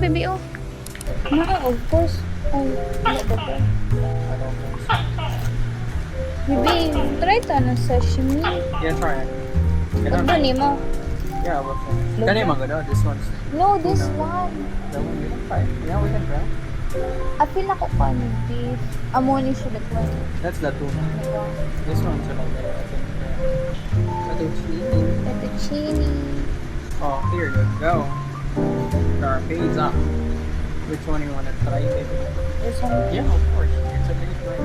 baby, oh. Of course. Oh, wala ba ba? Baby, try ta ng sashimi. Yeah, try it. Ano ni mo? Yeah, we'll finish. Can you mango? This one's No, this one. the one you can try. Yeah, we can try. Apil ako ka ni beef. Amoni siya dagwan. That's the tuna. Diba? This one's like fettuccine. Fettuccine. Oh, here you go. Our pizza. Which one you want to try, baby? This one. Yeah, of course. It's a big right.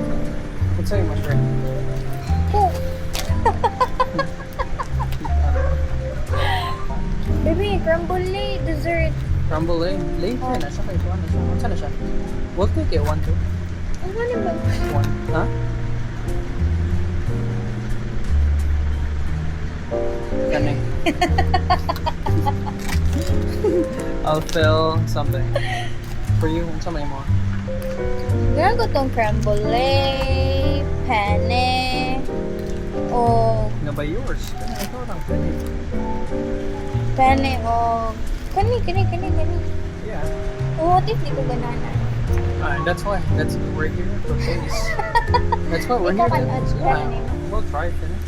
Let's say much right. Oh. Baby, crumble dessert. Crumble eh. Later na siya. Ito ano siya. Saan na siya? We'll take it. 1, 2. Ano ni ba? 1. Huh? Galing. I'll fill something. For you, somebody more. Meron ko tong crumble, penne, o No, by yours. Ito lang. penne, o kani. Yeah. O, what if di ko ganana? That's why. That's we're here for this. That's what we're Ikaw here kan to. try Yeah. nimo. We'll try it. Finish.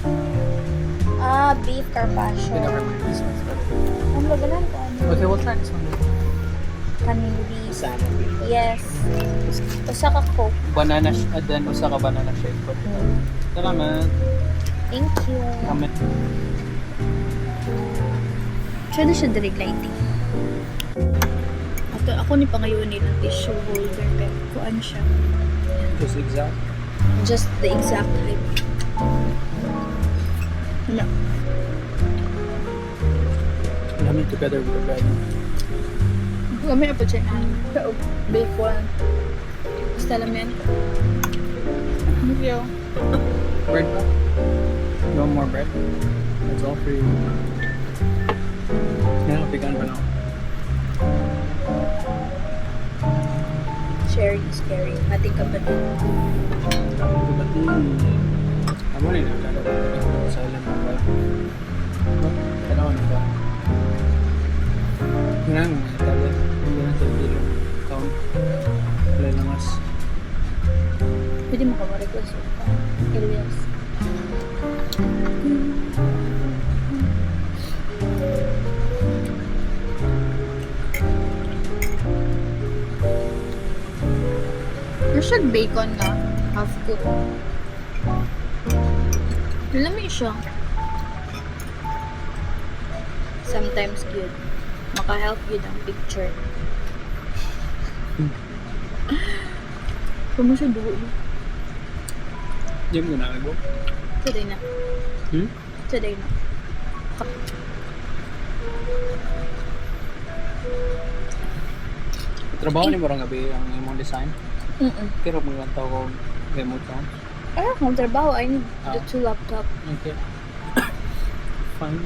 Beef carpaccio. We never mind this one's better. Ang magalan ko ano? Okay, we'll try this one. Kaning beef. Salmon beef. Yes. Usa ka coke. Banana, then usa ka banana shake. Salamat. Thank you. Comment. Siya siya direct lighting. Ako ni pangayon ng tissue holder kaya kuan siya. Just exact. Just the exact height. Wala. Lamig together with the bread. Gamay pa siya. Bacon. Basta lang yan. Thank you. Bread pa? You want more bread? That's all for you. Yan, pigan pa na. Sharing is caring. Ating kapatid. Amo na yung nagkakaroon sa ilan mga ba? Tanaw na ba? Yan, mga tablet. Hindi na sa dilo. Count. Wala langas. Pwede mo ka ma-request Elias. Masyag bacon na. Half cook. Lami siya. Sometimes good. Maka-help good ang picture. Kung mo siya dugo mo. Diyan mo na ako. Today na. Today na. Trabaho ni mo rin gabi ang imong design. Pero mo lang tao ko remote phone. Ay, kung trabaho, I need the 2 laptop. Okay. Fine.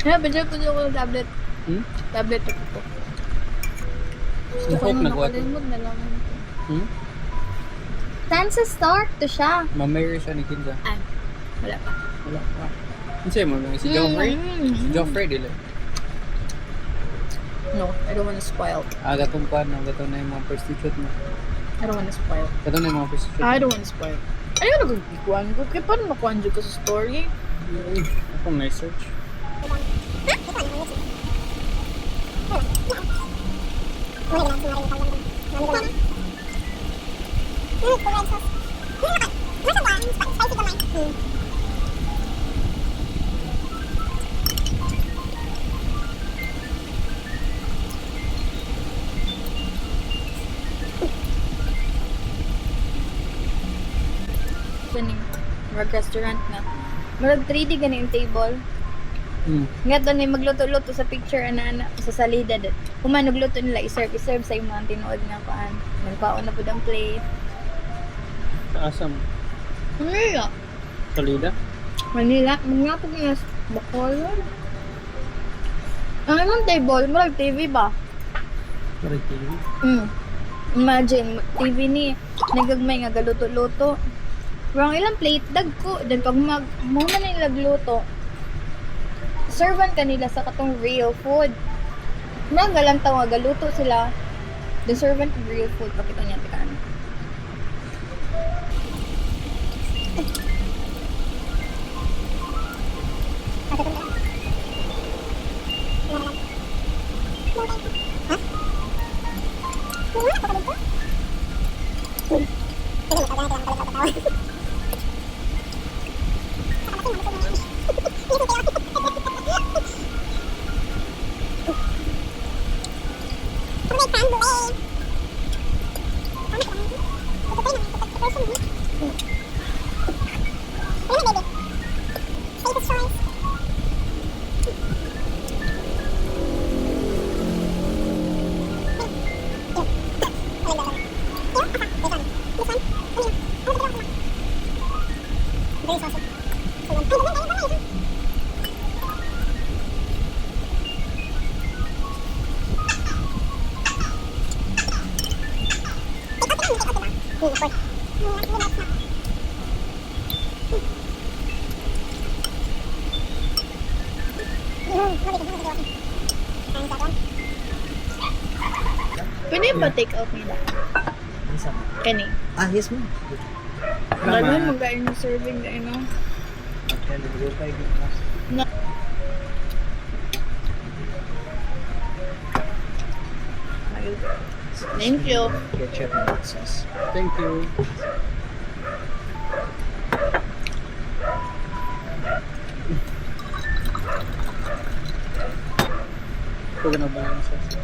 Kaya, pwede ko ng tablet. Tablet ako po. Gusto ko Hope nung nagawa to. nakalimod na lang. Time sa start to siya. Mamaya siya ni Kinza. Ay, wala pa. Wala pa. Ano sa'yo mo? Si Joffrey? Si Joffrey, dili. No, I don't wanna spoil. Gatong pa na. Gatong na yung mga prostitute mo. I don't wanna spoil. Gatong na yung mga prostitute I don't wanna spoil. Ayaw na kung ikuan ko. Kaya paano makuan ko sa story? Akong nice search. Ganing restaurant na. Marag 3D ganing table. Nga doon may magluto-luto sa picture ana sa salida dat. Kung man nagluto nila i-serve sa imong tinuod nga paan. Nagpaon na pud ang plate. Kaasam. Manila. Salida? Manila. Mga po nga Bacolod. Ang imong table, marag TV ba? Maray TV. Imagine, TV ni nagagmay nga galuto-luto. Pero ang ilang plate, dagko. Dan pag muna na ilang luto, servan kanila sa katong real food. Mga galang tawag, galuto sila. The servant of real food. Pakita niya, tika ano. Pwede ba take out nila? Isa. Kani. Ah, yes ma'am. Daghan mag-ain yung serving na ino. Okay, nag-go tayo dito. Na. Thank you. Ketchup and hot sauce. Thank you. Ito na ba yung sauce?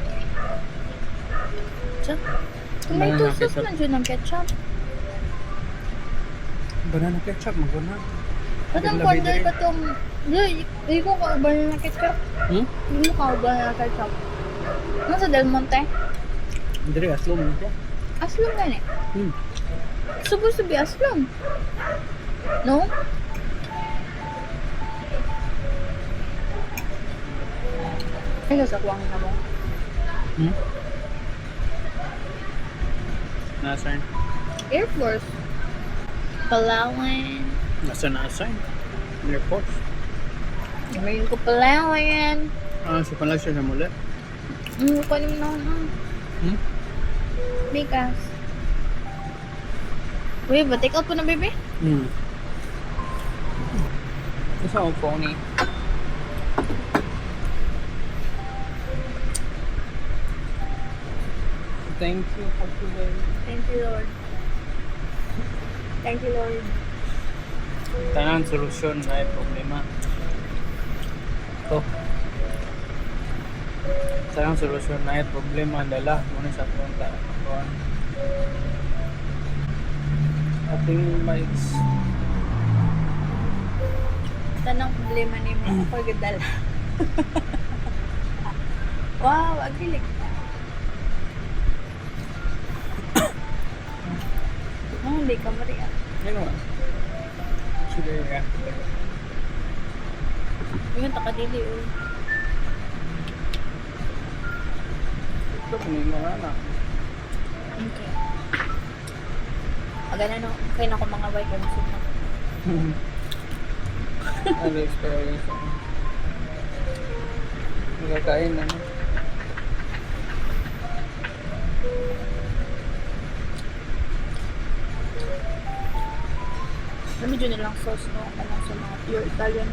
Tiyan. Tomato Banana sauce ketchup. man dyan ng ketchup. Banana ketchup, maguna. Patang Ganda kondol bidiri. ka itong... Hindi ko kauban na ketchup. Hmm? Hindi mo kauban na ketchup. Ano sa Del Monte? Hindi, aslom mo ito. Aslong gani. Supposed to be aslong. No? Ay, kasakuha na mo. Nasaan? Air Force. Palawan. Nasaan? Air Force. Ngayon ko Palawan. Ah, so pala siya na muli. Ko naman ako na. Bigas. Uy, ba take out po na, baby? Isa akong phony. Thank you for today. Thank you, Lord. Thank you, Lord. Tanang solusyon na yung problema. Ito. Tanang solusyon na yung problema. Dala. Muna sa punta. Ating mics. Tanang problema ni mo. Ako gadala. Wow, agilik ka. Oh, hindi ka mariya. Ano nga? Sige ka. Yun, takadili, uy. Ito, kunin mo nga na. Okay. Agana no, kaya na ko mga white and soup na. Ano experience ako? Magkakain na no? Medyo nilang sauce, no? Ano sa mga pure Italian.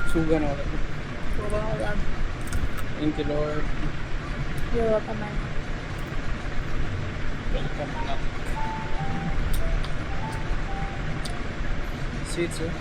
Suga na ulit. So, mga love. Thank you, Lord. You're welcome, man. Welcome na. Sweet, sir.